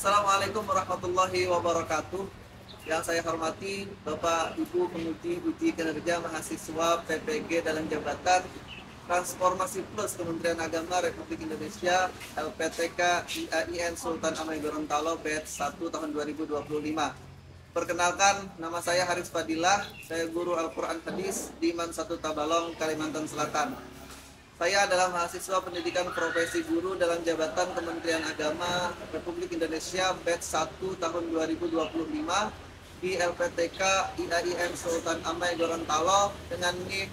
Assalamualaikum warahmatullahi wabarakatuh. Yang saya hormati Bapak Ibu Penguji Uji Kinerja Mahasiswa PPG dalam Jabatan Transformasi Plus Kementerian Agama Republik Indonesia LPTK IAIN Sultan Amai Gorontalo batch 1 tahun 2025. Perkenalkan, nama saya Haris Fadilah, saya guru Al-Quran Hadis di MAN 1 Tabalong, Kalimantan Selatan. Saya adalah mahasiswa pendidikan profesi guru dalam Jabatan Kementerian Agama Republik Indonesia batch 1 tahun 2025 di LPTK IAIN Sultan Amai Gorontalo dengan NIM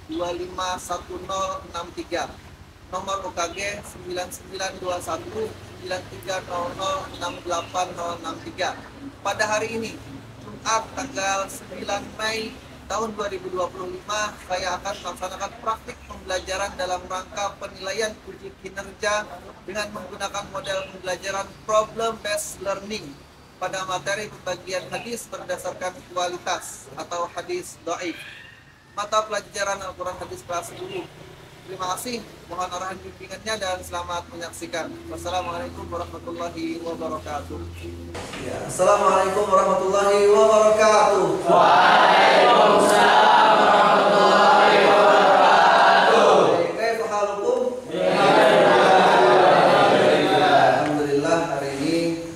2471251063, nomor UKG 992193006863. Pada hari ini, Jumat tanggal 9 Mei tahun 2025, saya akan melaksanakan praktik pembelajaran dalam rangka penilaian uji kinerja dengan menggunakan model pembelajaran problem based learning pada materi pembagian hadis berdasarkan kualitas atau hadis dhaif, mata pelajaran Al-Quran Hadis kelas 10. Terima kasih, mohon arahan bimbingannya dan selamat menyaksikan. Wassalamualaikum warahmatullahi wabarakatuh. Ya, Assalamualaikum warahmatullahi wabarakatuh. Waalaikumsalam warahmatullahi wabarakatuh. Kaifa halukum? Alhamdulillah, hari ini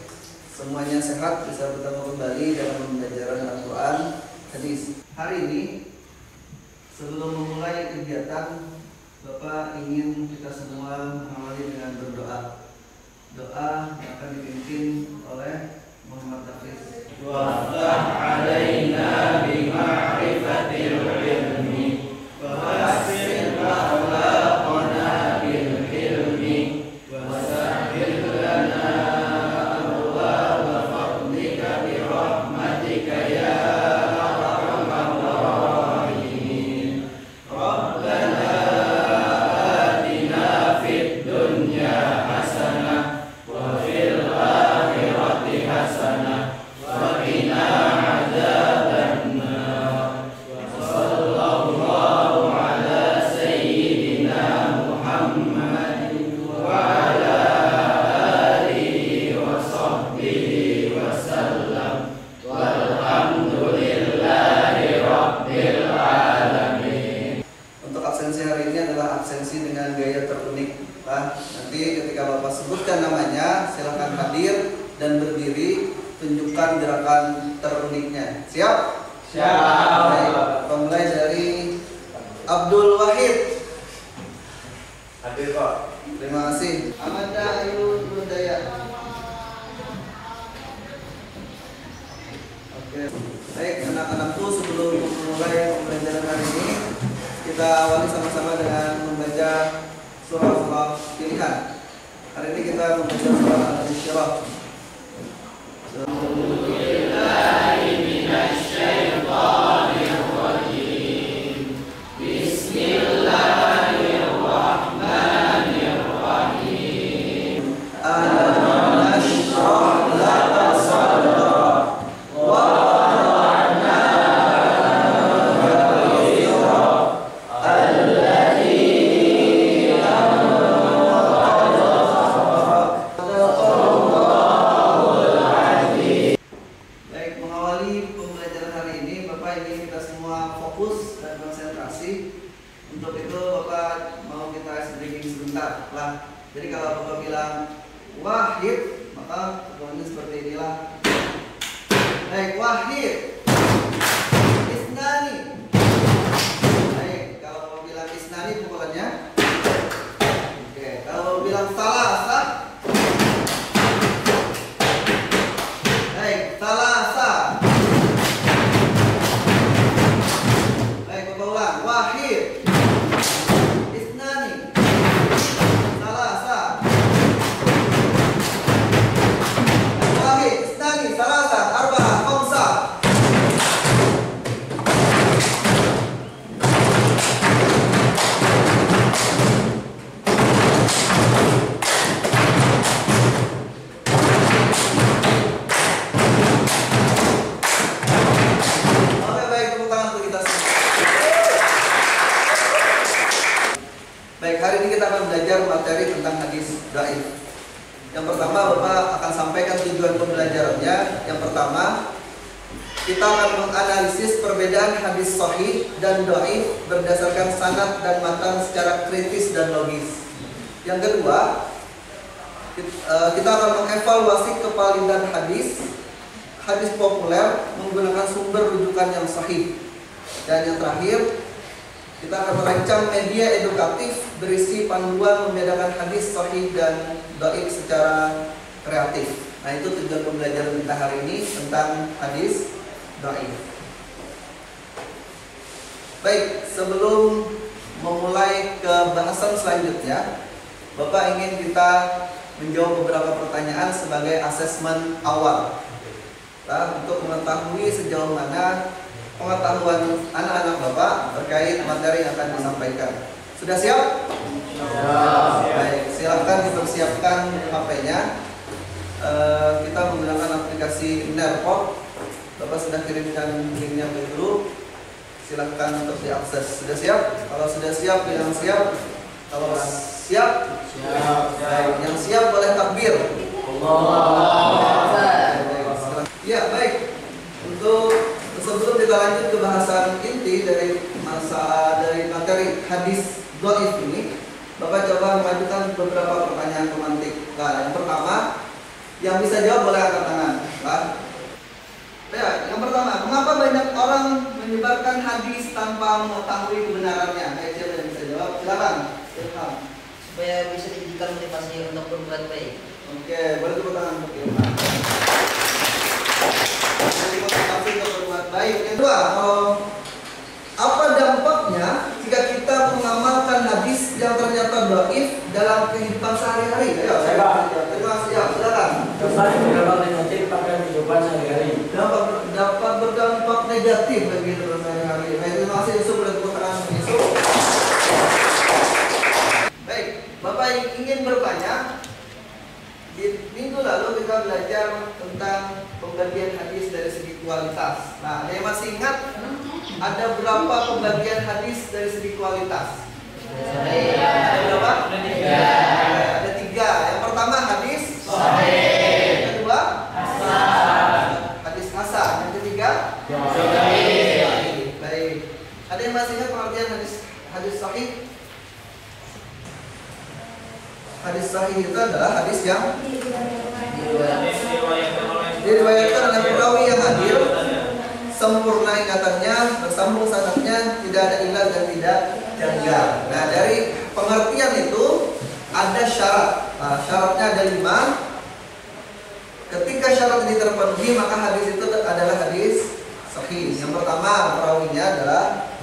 semuanya sehat, bisa bertemu kembali dalam pembelajaran Al-Quran Hadis. Hari ini sebelum memulai kegiatan, Bapak ingin kita semua mengawali dengan berdoa. Doa yang akan dipimpin oleh Muhammad Hafiz. Waftah alaina bima'rifatil ilmi wa hassin akhlaqana bil hilmi wa sahhil lana abwaaba fadlika bi rahmatika ya arhamar rahimin. Rabbana atina fid dunya hasanah wa fil akhirati hasanah wa qina adzabannar. Sallallahu ala sayyidina Muhammadin wa ala alihi wa sahbihi wa sallam. Walhamdulillahi rabbil alamin. Untuk absensi hari ini adalah absensi dengan gaya terunik. Nanti ketika Bapak sebutkan namanya, silakan hadir dan berdiri, tunjukkan gerakan teruniknya. Siap? Siap. Baik, mulai dari Abdul Wahid. Hadir Pak. Terima kasih. Amanda Ayu Nurdaya. Oke. Baik, anak-anakku, sebelum memulai pembelajaran hari ini, kita awali sama-sama dengan membaca surah-surah pilihan. Hari ini kita membaca surah Al-Insyirah. Jadi kalau Bapak bilang Wahid, maka pukulannya seperti inilah. Baik, Wahid. Isnani. Baik, kalau Bapak bilang Isnani, pukulannya. Oke, kalau bilang Salasa. Baik, Salasa. Baik, Bapak ulang. Wahid. Salasa, arba'ah, khamsah. Yang pertama Bapak akan sampaikan tujuan pembelajarannya. Yang pertama, kita akan menganalisis perbedaan hadis sahih dan dhaif berdasarkan sanad dan matan secara kritis dan logis. Yang kedua, kita akan mengevaluasi kevalidan hadis populer menggunakan sumber rujukan yang sahih. Dan yang terakhir, kita akan merancang media edukatif berisi panduan membedakan hadis sahih dan dhaif secara kreatif. Nah, itu tujuan pembelajaran kita hari ini tentang hadis dhaif. Baik, sebelum memulai ke bahasan selanjutnya, Bapak ingin kita menjawab beberapa pertanyaan sebagai asesmen awal. Nah, untuk mengetahui sejauh mana pengetahuan anak-anak Bapak terkait materi yang akan disampaikan. Sudah siap? Baik, silakan dipersiapkan HP-nya. Kita menggunakan aplikasi Nerpot. Bapak sudah kirimkan linknya ke grup. Silakan untuk diakses. Sudah siap? Kalau sudah siap, bilang siap. Kalau siap? Baik, yang siap boleh takbir. Ya, baik. Untuk sebelum kita lanjut ke bahasan inti dari materi hadis dhaif ini, Bapak coba mengajukan beberapa pertanyaan pemantik. Nah, yang pertama, yang bisa jawab boleh angkat tangan. Nah, ya, yang pertama, mengapa banyak orang menyebarkan hadis tanpa mengetahui kebenarannya? Siapa yang bisa jawab? Silakan. Ilham. Supaya bisa dijadikan motivasi untuk berbuat baik. Oke, boleh tepuk tangan untuk Ilham. Jadi motivasi untuk berbuat baik. Yang kedua, apa dampaknya jika kita mengamalkan hadis yang ternyata dhaif dalam kehidupan sehari-hari? Ayo, terima kasih. Ya, silakan. Berdampak negatif pada kehidupan sehari-hari. Dapat berdampak negatif bagi kehidupan sehari-hari. Baik, terima kasih. Yusuf, boleh tepuk tangan Yusuf. Baik, Bapak ingin bertanya. Di minggu lalu kita belajar tentang pembagian hadis dari segi kualitas. Nah, ada yang masih ingat? Ada berapa pembagian hadis dari segi kualitas? Ada berapa? Ada 3. Yang pertama hadis sahih. Yang kedua hadis hasan. Yang ketiga sahih. Baik. Ada yang masih ingat pengertian hadis sahih? Hadis sahih itu adalah hadis yang diriwayatkan oleh perawi yang adil, sempurna ingatannya, bersambung sanadnya, tidak ada ilat dan tidak janggal. Nah, dari pengertian itu ada syarat. Nah, syaratnya ada 5. Ketika syarat ini terpenuhi, maka hadis itu adalah hadis sahih. Yang pertama, perawinya adalah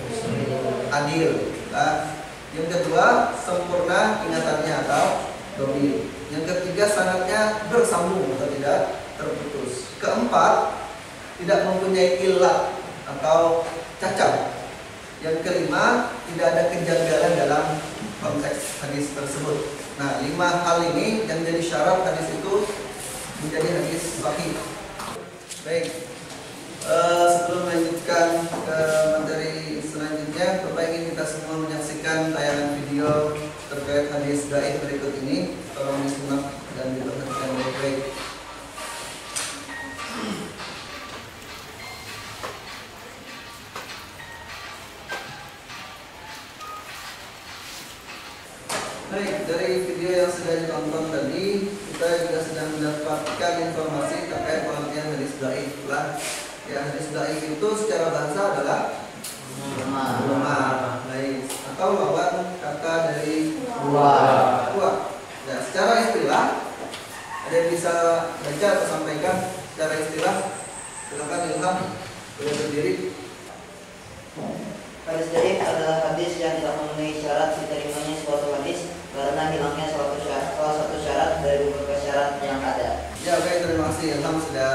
adil. Nah, yang kedua, sempurna ingatannya atau domir. Yang ketiga, sanadnya bersambung atau tidak terputus. Keempat, tidak mempunyai ilat atau cacat. Yang kelima, tidak ada kejanggalan dalam konteks hadis tersebut. Nah, 5 hal ini yang jadi syarat hadis itu menjadi hadis sahih. Baik, sebelum melanjutkan ke materi selanjutnya, Bapak ingin kita semua menyaksikan tayangan video terkait hadis dhaif berikut ini. Tolong disimak dan diperhatikan baik-baik. Baik, dari video yang sudah ditonton tadi, kita juga sudah mendapatkan informasi terkait pengertian hadis dhaif lah. Ya, hadis dhaif itu secara bahasa adalah lemah. Baik, atau lawan kata dari kuat. Ya, secara istilah, ada yang bisa baca atau sampaikan secara istilah? Silakan Ilham, boleh berdiri. Hadis dhaif adalah hadis yang tidak memenuhi syarat diterimanya suatu hadis karena hilangnya salah satu syarat dari beberapa syarat yang ada. Ya, oke, terima kasih Ilham sudah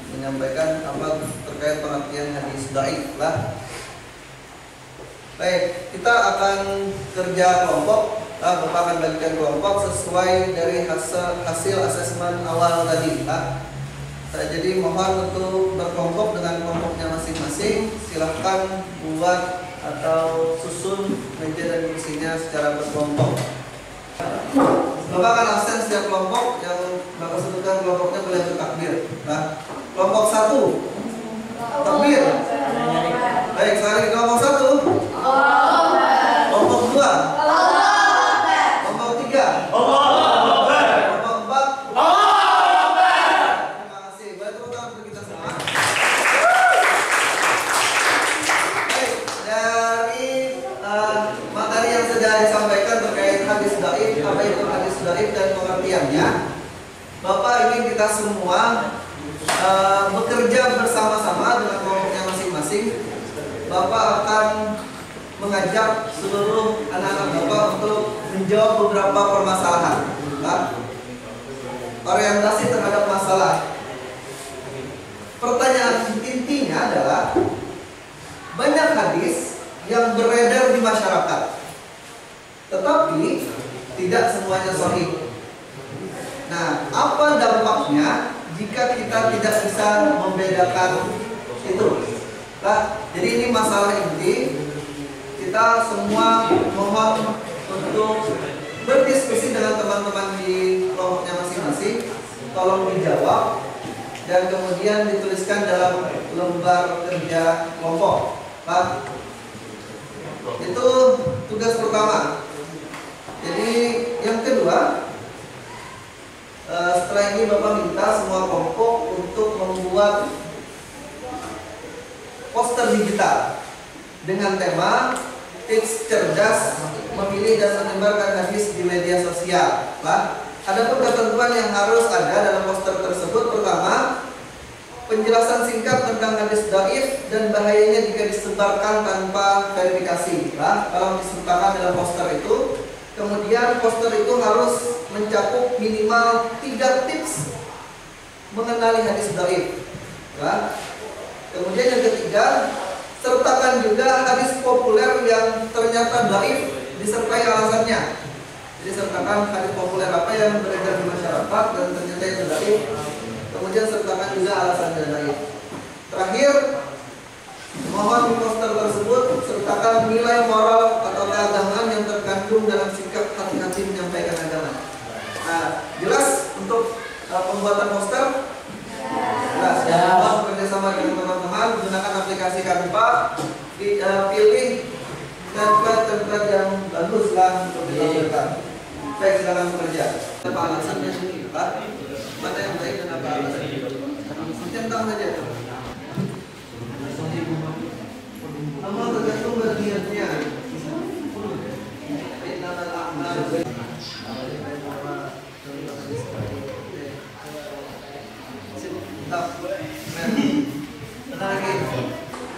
menyampaikan apa terkait pengertian hadis dhaif lah. Baik, kita akan kerja kelompok. Bapak akan bagikan kelompok sesuai dari hasil asesmen awal tadi. Jadi mohon untuk berkelompok dengan kelompoknya masing-masing. Silahkan buat atau susun meja dan kursinya secara berkelompok. Bapak akan absen setiap kelompok yang Nah, kelompok 1 takbir. Baik, sekali kelompok 1. Kelompok 2. Kelompok 3. Kelompok 4. Terima kasih. Baik, tepuk tangan untuk kita semua. Baik, dari materi yang sudah disampaikan terkait hadis dhaif, apa itu hadis dhaif dan pengertiannya, Bapak ingin kita semua bekerja bersama-sama dengan kelompoknya masing-masing. Bapak akan mengajak seluruh anak-anak Bapak untuk menjawab beberapa permasalahan. Orientasi terhadap masalah. Pertanyaan intinya adalah banyak hadis yang beredar di masyarakat, tetapi tidak semuanya sahih. Nah, apa dampaknya jika kita tidak bisa membedakan itu? Nah, jadi ini masalah inti. Kita semua mohon untuk berdiskusi dengan teman-teman di kelompoknya masing-masing. Tolong dijawab dan kemudian dituliskan dalam lembar kerja kelompok. Nah, itu tugas pertama. Jadi yang kedua, setelah ini Bapak minta semua kelompok untuk membuat poster digital dengan tema tips cerdas memilih dan menyebarkan hadis di media sosial. Ada pun ketentuan yang harus ada dalam poster tersebut. Pertama, penjelasan singkat tentang hadis dhaif dan bahayanya jika disebarkan tanpa verifikasi. Kalau disertakan dalam poster itu. Kemudian poster itu harus mencakup minimal 3 tips mengenali hadis dhaif. Kemudian yang ketiga, sertakan juga hadis populer yang ternyata dhaif disertai alasannya. Jadi sertakan hadis populer apa yang beredar di masyarakat dan ternyata itu dhaif. Kemudian sertakan juga alasannya dhaif. Terakhir, mohon di poster tersebut sertakan nilai moral atau keagamaan yang terkandung dalam sikap hati-hati menyampaikan agama. Nah, jelas untuk pembuatan poster. Jelas. Bekerjasama dengan teman-teman, gunakan aplikasi Canva, pilih template yang bagus lah untuk ditampilkan. Baik, silakan bekerja. Apa alasannya ini, Pak? Mana yang baik dan apa alasannya? Centang saja. Amal tergantung berniatnya.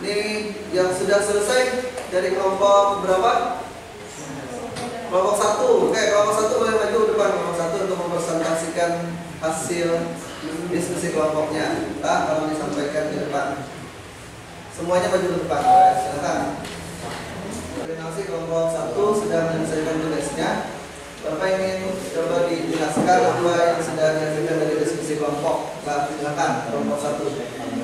Ini yang sudah selesai dari kelompok berapa? Kelompok 1. Oke, kelompok 1 boleh maju ke depan. Kelompok 1 untuk mempresentasikan hasil diskusi kelompoknya. Kalau disampaikan di depan. Semuanya maju ke depan. Silakan. Terima kasih, kelompok 1 sudah menyelesaikan tugasnya. Bapak ingin coba dijelaskan apa yang sudah dihasilkan dari diskusi kelompok. Silakan, kelompok 1.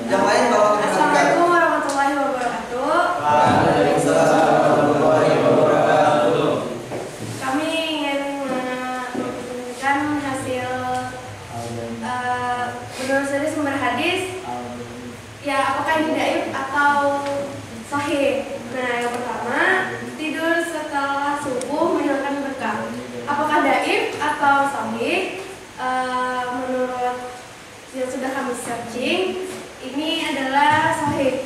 Yang lain bapak perhatikan. Assalamualaikum warahmatullahi wabarakatuh. Waalaikumsalam warahmatullahi wabarakatuh. Kami ingin menunjukkan hasil penelusuran sumber hadis. Ya, apakah ini dhaif atau sahih? Nah, yang pertama, tidur setelah subuh menghilangkan berkah. Apakah dhaif atau sahih? Menurut yang sudah kami searching, ini adalah sahih.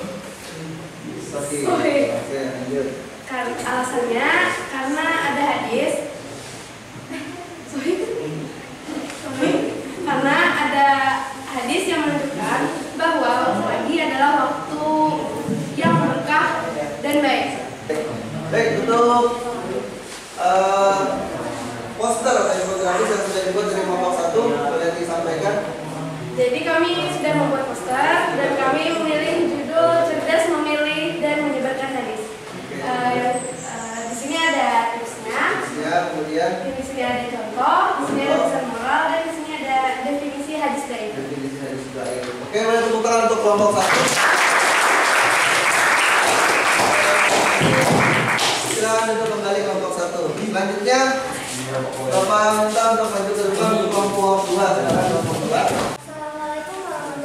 Sahih. Oke, lanjut. Alasannya karena ada hadis. Sahih. Karena ada hadis yang menunjukkan bahwa waktu pagi adalah waktu yang berkah dan baik. Baik, untuk poster atau infografis yang sudah dibuat dari kelompok 1 boleh disampaikan. Jadi kami sudah membuat poster dan kami memilih judul cerdas memilih dan menyebarkan hadis. Di sini ada tipsnya. Ya, kemudian Di sini ada contoh, di sini ada pesan moral, dan di sini ada definisi hadis dhaif. definisi hadis dhaif. Oke, boleh tepuk tangan untuk kelompok 1. Silakan untuk kembali kelompok 1. Selanjutnya Bapak minta untuk maju ke depan untuk kelompok 2. Silakan kelompok 2. Assalamualaikum warahmatullahi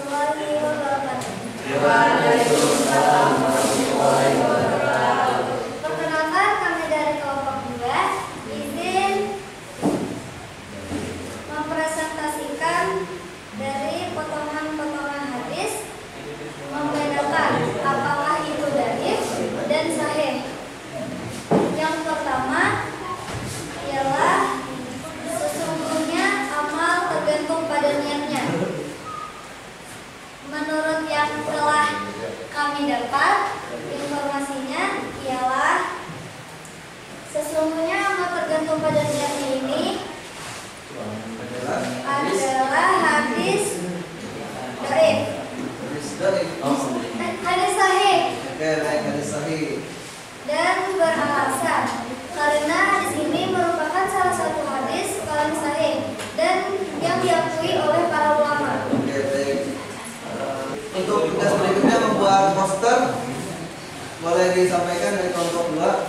kami dapat informasinya ialah sesungguhnya amal tergantung pada niatnya ini adalah hadis dhaif. Hadis sahih. Oke, baik, hadis sahih. Dan beralasan karena hadis ini merupakan salah satu hadis paling sahih dan yang diakui oleh para ulama. Oke, baik. Untuk tugas berikutnya membuat poster, boleh disampaikan dari kelompok 2.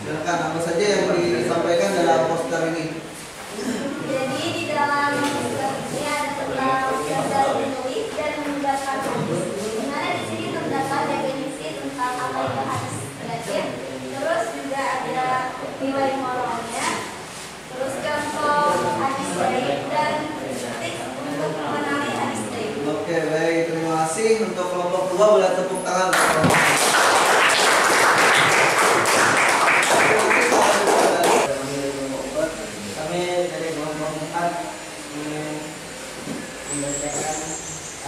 Silakan, apa saja yang disampaikan dalam poster ini? Jadi di dalam poster ini ada tentang dasar Nabawi dan membahas hadis. Di mana di sini terdapat definisi tentang apa itu hadis dhaif. Terus juga ada nilai moralnya. Terus contoh hadis dhaif dan tips untuk mengenali hadis dhaif. Oke, baik, terima kasih. Untuk kelompok 2 boleh tepuk tangan. Kami dari kelompok 4 membacakan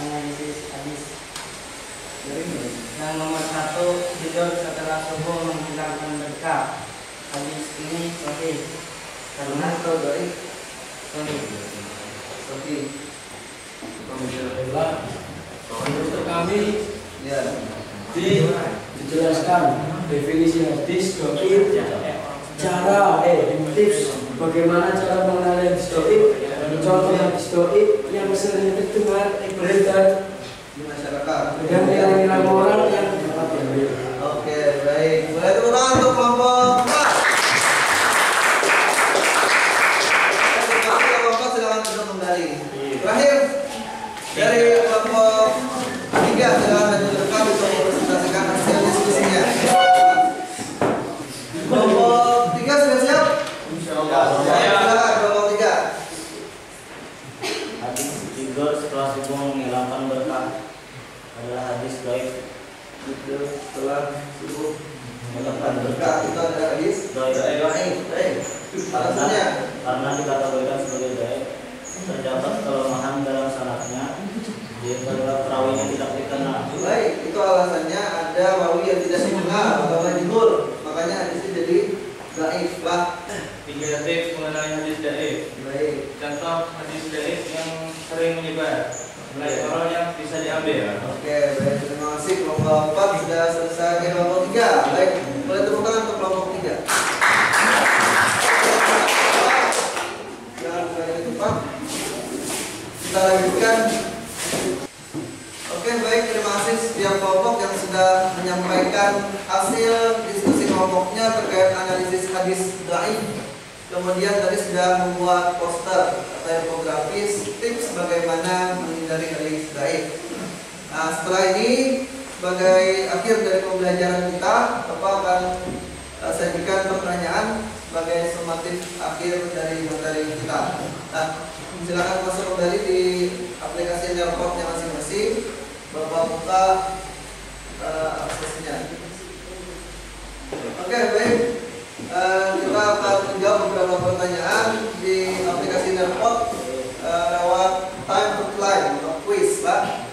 analisis hadis. Yang nomor 1, tidur setelah subuh menghilangkan berkah. Hadis ini sahih karena Dari sahih. Untuk kami ya. dijelaskan definisi hadis dhaif, tips bagaimana cara mengenali hadis dhaif, contoh hadis dhaif yang sering terdengar beredar Di masyarakat. dan nilai-nilai moral yang dapat diambil. Oke, baik. Boleh tepuk tangan untuk kelompok 4. Kelompok silakan duduk kembali. Terakhir dari kelompok 3 silakan maju ke depan untuk mempresentasikan hasil diskusinya. Kelompok 3 sudah siap? Silakan kelompok 3. Hadis tidur setelah subuh menghilangkan berkah adalah hadis dhaif. Tidur setelah subuh Menghilangkan berkah berkah itu adalah hadis dhaif. Baik. Alasannya? Karena dikategorikan sebagai dhaif, terdapat kelemahan dalam sanadnya, yaitu perawinya tidak dikenal. Baik, itu alasannya ada rawi yang tidak dikenal atau majhul, makanya hadis itu jadi dhaif lah. 3 tips mengenai hadis dhaif. Baik. Contoh hadis dhaif yang sering menyebar. Nilai moral yang bisa diambil. Oke, baik, terima kasih. Kelompok 4 sudah selesai. Kelompok 3. Baik, boleh tepuk tangan untuk kelompok 3. Jangan berani cepat. Kita lanjutkan. Oke, baik, terima kasih setiap kelompok yang sudah menyampaikan hasil diskusi kelompoknya terkait analisis hadis dhaif. Kemudian tadi sudah membuat poster atau infografis tips bagaimana menghindari hadis dhaif. Nah, setelah ini sebagai akhir dari pembelajaran kita, Bapak akan saya berikan pertanyaan sebagai sumatif akhir dari materi kita. Nah, silakan masuk kembali di aplikasi Nerpotnya masing-masing. Bapak buka aksesnya. Oke, baik. Kita akan menjawab beberapa pertanyaan di aplikasi Nerpot lewat time to fly atau quiz, Pak.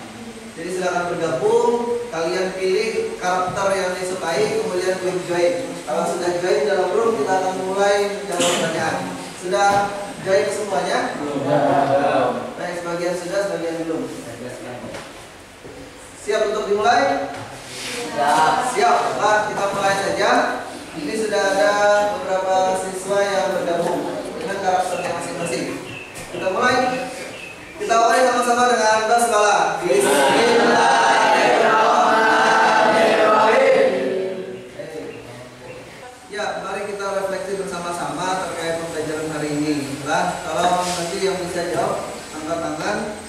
Jadi silakan bergabung, kalian pilih karakter yang disukai, kemudian klik join. Kalau sudah join dalam grup, kita akan mulai menjawab pertanyaan. Sudah join semuanya? Baik, sebagian sudah, sebagian belum. Siap untuk dimulai? Siap. Pak, kita mulai saja. Ini sudah ada beberapa siswa yang bergabung dengan karakternya masing-masing. Kita mulai. Kita mulai sama-sama dengan basmalah. Bismillahirrahmanirrahim. Ya, mari kita refleksi bersama-sama terkait pembelajaran hari ini. Nah, kalau nanti yang bisa jawab, angkat tangan.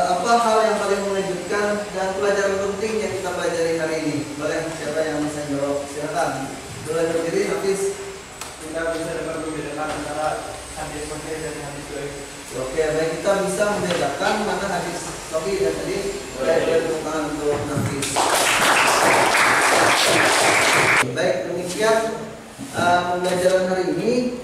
Apa hal yang paling mengejutkan dan pelajaran penting yang kita pelajari hari ini? Boleh, siapa yang bisa jawab? Silakan. Boleh berdiri, Hafiz. Kita bisa dapat membedakan antara hadis sahih dan hadis dhaif. Oke, baik, kita bisa membedakan mana hadis sahih dan tadi. Boleh tepuk tangan untuk Hafiz. Baik, demikian pembelajaran hari ini.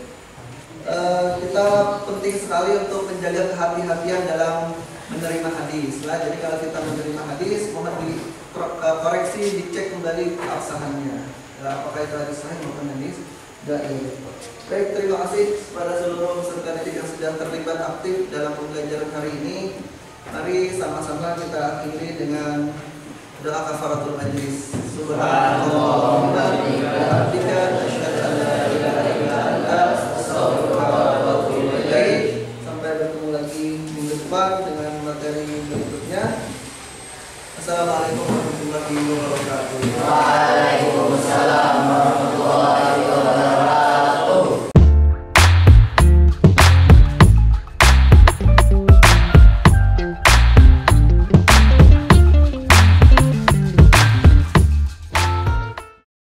Kita penting sekali untuk menjaga kehati-hatian dalam menerima hadis. Nah, jadi kalau kita menerima hadis, mohon dikoreksi, dicek kembali keabsahannya. Nah, apakah itu hadis sahih maupun hadis dhaif. Baik, terima kasih kepada seluruh peserta didik yang sudah terlibat aktif dalam pembelajaran hari ini. Mari sama-sama kita akhiri dengan doa kafaratul majlis. Subhanallah wa bihamdihi asyhadu an la ilaha illa anta astaghfiruka wa atubu ilaik. Sampai bertemu lagi minggu depan dengan materi berikutnya. Assalamualaikum warahmatullahi wabarakatuh.